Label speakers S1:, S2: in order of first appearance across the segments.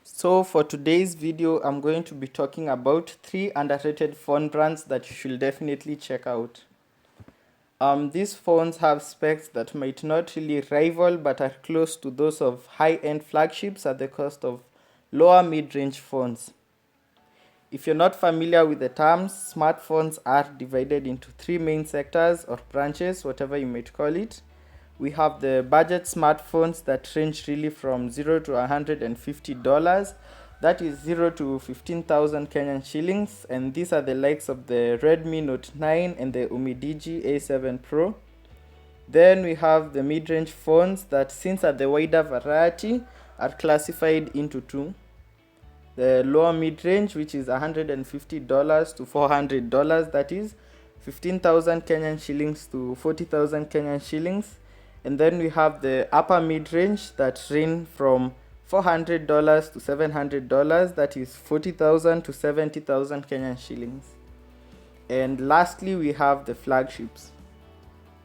S1: So for today's video, I'm going to be talking about 3 underrated phone brands that you should definitely check out. These phones have specs that might not really rival but are close to those of high-end flagships at the cost of lower mid-range phones. If you're not familiar with the terms, smartphones are divided into 3 main sectors or branches, whatever you might call it. We have the budget smartphones that range really from $0 to $150. That is 0 to 15,000 Kenyan shillings, and these are the likes of the Redmi Note 9 and the Umidigi A7 Pro. Then we have the mid-range phones that, since are the wider variety, are classified into 2. The lower mid-range, which is $150 to $400, that is 15,000 Kenyan shillings to 40,000 Kenyan shillings. And then we have the upper mid-range that range from $400 to $700, that is 40,000 to 70,000 Kenyan shillings. And lastly, we have the flagships.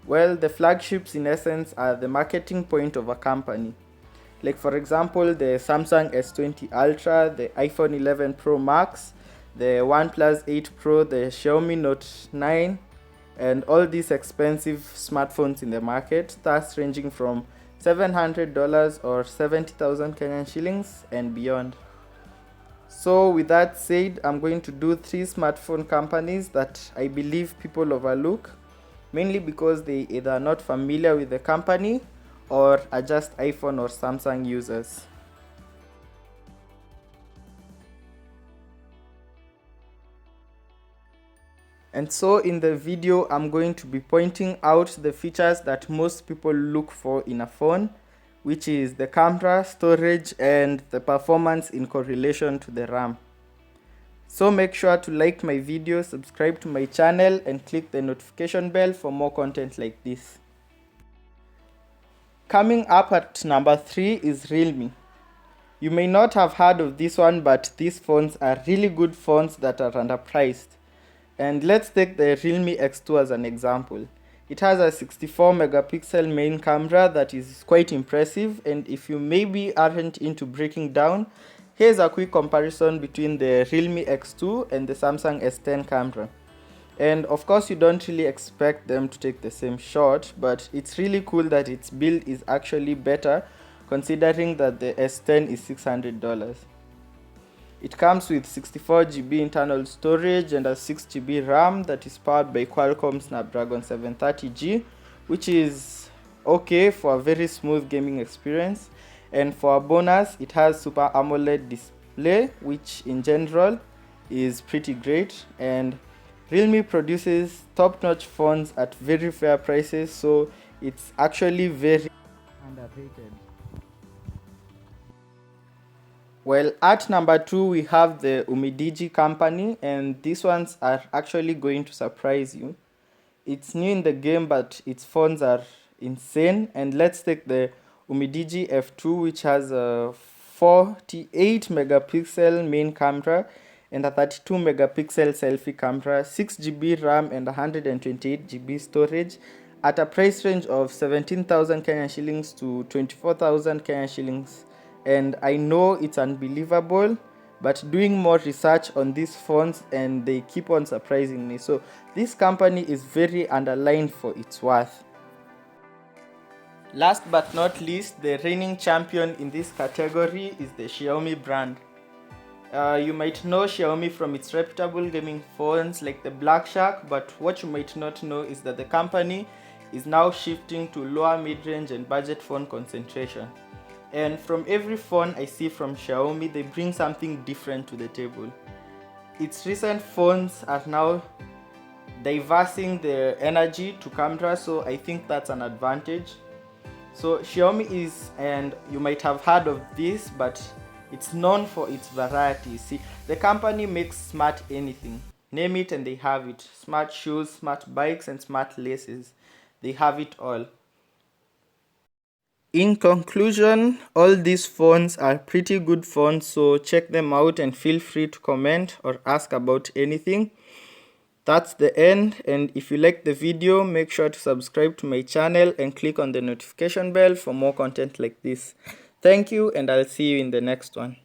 S1: Well, the flagships in essence are the marketing point of a company. Like for example, the Samsung S20 Ultra, the iPhone 11 Pro Max, the OnePlus 8 Pro, the Xiaomi Note 9, and all these expensive smartphones in the market, thus ranging from $700 or 70,000 Kenyan shillings and beyond. So with that said, I'm going to do 3 smartphone companies that I believe people overlook, mainly because they either are not familiar with the company or are just iPhone or Samsung users. And so in the video, I'm going to be pointing out the features that most people look for in a phone, which is the camera, storage, and the performance in correlation to the RAM. So make sure to like my video, subscribe to my channel, and click the notification bell for more content like this. Coming up at number 3 is Realme. You may not have heard of this one, but these phones are really good phones that are underpriced. And let's take the Realme X2 as an example. It has a 64 megapixel main camera that is quite impressive, and if you maybe aren't into breaking down, here's a quick comparison between the Realme X2 and the Samsung S10 camera. And of course you don't really expect them to take the same shot, but it's really cool that its build is actually better considering that the S10 is $600. It comes with 64GB internal storage and a 6GB RAM that is powered by Qualcomm Snapdragon 730G, which is okay for a very smooth gaming experience. And for a bonus, it has Super AMOLED display, which in general is pretty great. And Realme produces top-notch phones at very fair prices, so it's actually very underrated. Well, at number 2 we have the Umidigi company, and these ones are actually going to surprise you. It's new in the game, but its phones are insane. And let's take the Umidigi F2, which has a 48 megapixel main camera and a 32 megapixel selfie camera, 6GB RAM and 128GB storage at a price range of 17,000 Kenyan shillings to 24,000 Kenyan shillings. And I know it's unbelievable, but doing more research on these phones and they keep on surprising me. So this company is very underlined for its worth. Last but not least, the reigning champion in this category is the Xiaomi brand. You might know Xiaomi from its reputable gaming phones like the Black Shark, but what you might not know is that the company is now shifting to lower mid-range and budget phone concentration. And from every phone I see from Xiaomi, they bring something different to the table. Its recent phones are now diversing their energy to camera, so I think that's an advantage. So Xiaomi is, and you might have heard of this, but it's known for its variety. See, the company makes smart anything. Name it and they have it. Smart shoes, smart bikes, and smart laces. They have it all. In conclusion, all these phones are pretty good phones, so check them out and feel free to comment or ask about anything. That's the end, and if you like the video, make sure to subscribe to my channel and click on the notification bell for more content like this. Thank you, and I'll see you in the next one.